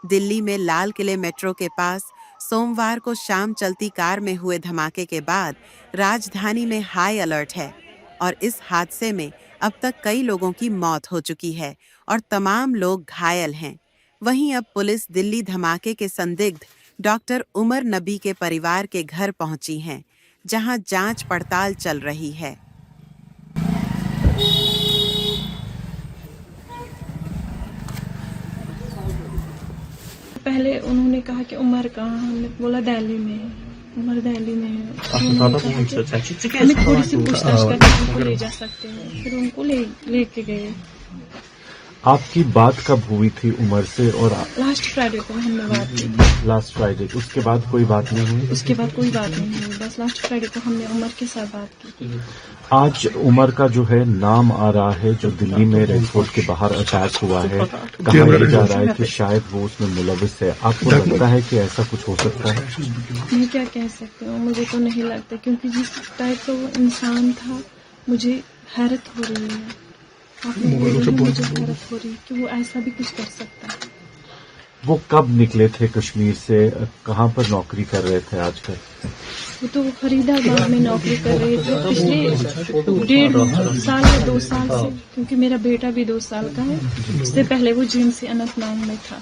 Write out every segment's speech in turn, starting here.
दिल्ली में लाल किले मेट्रो के पास सोमवार को शाम चलती कार में हुए धमाके के बाद राजधानी में हाई अलर्ट है और इस हादसे में अब तक कई लोगों की मौत हो चुकी है और तमाम लोग घायल हैं। वहीं अब पुलिस दिल्ली धमाके के संदिग्ध डॉक्टर उमर नबी के परिवार के घर पहुंची है, जहां जांच पड़ताल चल रही है। पहले उन्होंने कहा कि उमर कहाँ, हमने बोला दिल्ली में है, उमर दिल्ली में है। हमें थोड़ी सी पूछताछ करके उनको ले जा सकते हैं, फिर उनको लेके गए। आपकी बात कब हुई थी उमर से? और लास्ट फ्राइडे को हमने बात की थी। लास्ट फ्राइडे, उसके बाद कोई बात नहीं हुई? उसके बाद कोई बात नहीं हुई, बस लास्ट फ्राइडे को हमने उमर के साथ बात की। आज उमर का जो है नाम आ रहा है, जो दिल्ली में रेड फोर्ट के बाहर अटैक हुआ है, कहा यह जा रहा है कि शायद वो उसमें मुलविस है। आपको लगता है कि ऐसा कुछ हो सकता है? मैं क्या कह सकती हूँ, मुझे तो नहीं लगता, क्योंकि जिस टाइप का वो इंसान था, मुझे हैरत हो रही है। मुझे हैरत हो रही है कि वो ऐसा भी कुछ कर सकता है। वो कब निकले थे कश्मीर से? कहाँ पर नौकरी कर रहे थे आजकल? वो तो फरीदाबाद में नौकरी कर रहे थे पिछले 1.5 साल या 2 साल से, क्योंकि मेरा बेटा भी 2 साल का है। उससे पहले वो GMC अनंतनाग में था।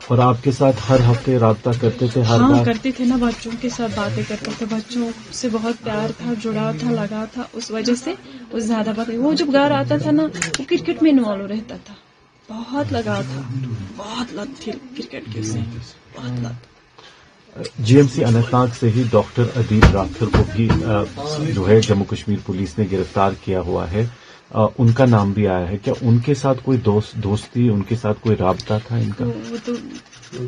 और आपके साथ हर हफ्ते राब्ता करते थे? हाँ, करते थे ना, बच्चों के साथ बातें करते थे, बच्चों से बहुत प्यार था, जुड़ाव था, लगा था, उस वजह से वो ज्यादा बातें। वो जब घर आता था ना, वो क्रिकेट में इन्वॉल्व रहता था, बहुत लगाव था, बहुत लत थी क्रिकेट की उसे, बहुत लत। GMC अनंतनाग से ही डॉक्टर अदील राठौर को भी जो है जम्मू कश्मीर पुलिस ने गिरफ्तार किया हुआ है। उनका नाम भी आया है। क्या उनके साथ कोई दोस्ती, उनके साथ कोई राब्ता था इनका? वो तो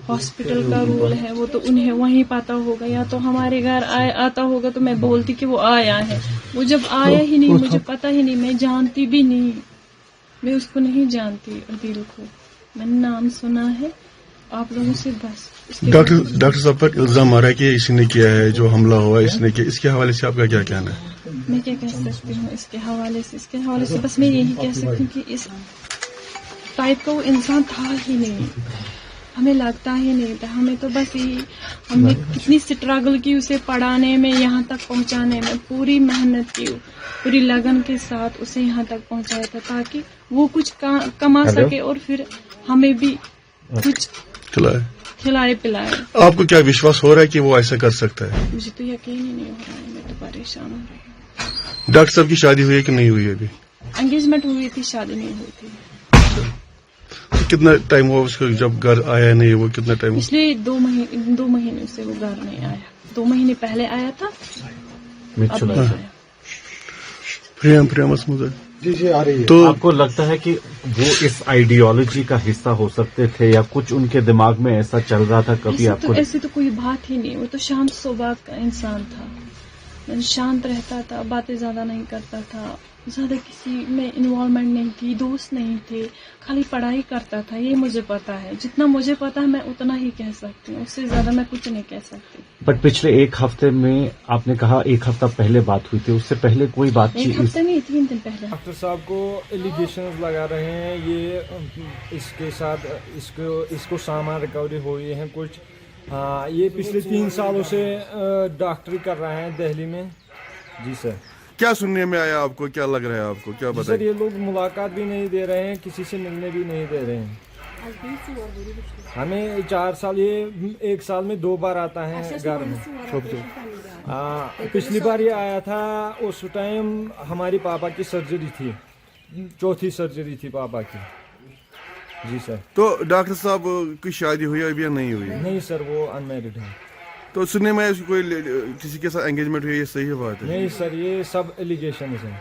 हॉस्पिटल का रूल है, वो तो उन्हें वहीं पता होगा, या तो हमारे घर आता होगा तो मैं बोलती कि वो आया है। वो जब आया ही नहीं, मुझे पता ही नहीं, मैं जानती भी नहीं, मैं उसको नहीं जानती अदील को, मैंने नाम सुना है आप लोगों से बस। डॉक्टर साहब पर इल्जाम आ रहा है कि इसने किया है, जो हमला हुआ इसने किया, इसके हवाले से आपका क्या कहना है? मैं क्या कह सकती हूँ इसके हवाले से बस मैं यही कह सकती हूँ कि इस टाइप का वो इंसान था ही नहीं, हमें लगता ही नहीं था। हमें तो बस यही, हमने कितनी स्ट्रगल की उसे पढ़ाने में, यहाँ तक पहुँचाने में, पूरी मेहनत की, पूरी लगन के साथ उसे यहाँ तक पहुँचाया था, ताकि वो कुछ कमा सके और फिर हमें भी कुछ खिलाए पिलाए। आपको क्या विश्वास हो रहा है कि वो ऐसा कर सकता है? मुझे तो यकीन ही नहीं हो रहा है, मैं तो परेशान हो रही हूँ। डॉक्टर साहब की शादी हुई है कि नहीं हुई है? अभी एंगेजमेंट हुई थी, शादी नहीं हुई थी। तो कितना टाइम हुआ उसको जब घर आया नहीं? वो कितना टाइम? पिछले 2 महीने से वो घर नहीं आया। 2 महीने पहले आया था, अब नहीं आया। प्रियम जी आ रही है। तो आपको लगता है कि वो इस आइडियोलॉजी का हिस्सा हो सकते थे, या कुछ उनके दिमाग में ऐसा चल रहा था कभी आपको? ऐसी तो कोई बात ही नहीं, वो तो शांत स्वभाव का इंसान था, शांत रहता था, बातें ज्यादा नहीं करता था, ज्यादा किसी में इन्वॉल्वमेंट नहीं थी, दोस्त नहीं थे, खाली पढ़ाई करता था, ये मुझे पता है। जितना मुझे पता है मैं उतना ही कह सकती हूँ, उससे ज्यादा मैं कुछ नहीं कह सकती। बट पिछले 1 हफ्ते में आपने कहा 1 हफ्ता पहले बात हुई थी, उससे पहले कोई बात? 1 हफ्ते नहीं, 3 दिन पहले। डॉक्टर साहब को एलिगेशंस लगा रहे हैं, ये इसके साथ इसको सामान रिकवरी हुई है कुछ। हाँ, ये पिछले 3 सालों से डॉक्टरी कर रहे हैं दिल्ली में। जी सर। क्या सुनने में आया आपको? क्या लग रहा है आपको? क्या बताइए सर, ये लोग मुलाकात भी नहीं दे रहे हैं, किसी से मिलने भी नहीं दे रहे हैं हमें। 4 साल, ये 1 साल में 2 बार आता है घर में। पिछली बार ये आया था, उस टाइम हमारी पापा की सर्जरी थी, 4थी सर्जरी थी पापा की। जी सर। तो डॉक्टर साहब की शादी हुई अभी या नहीं हुई? नहीं सर, वो अनमैरिड है। तो सुनने में कोई किसी के साथ एंगेजमेंट हुई है, ये सही बात है? नहीं सर, ये सब एलिगेशन है।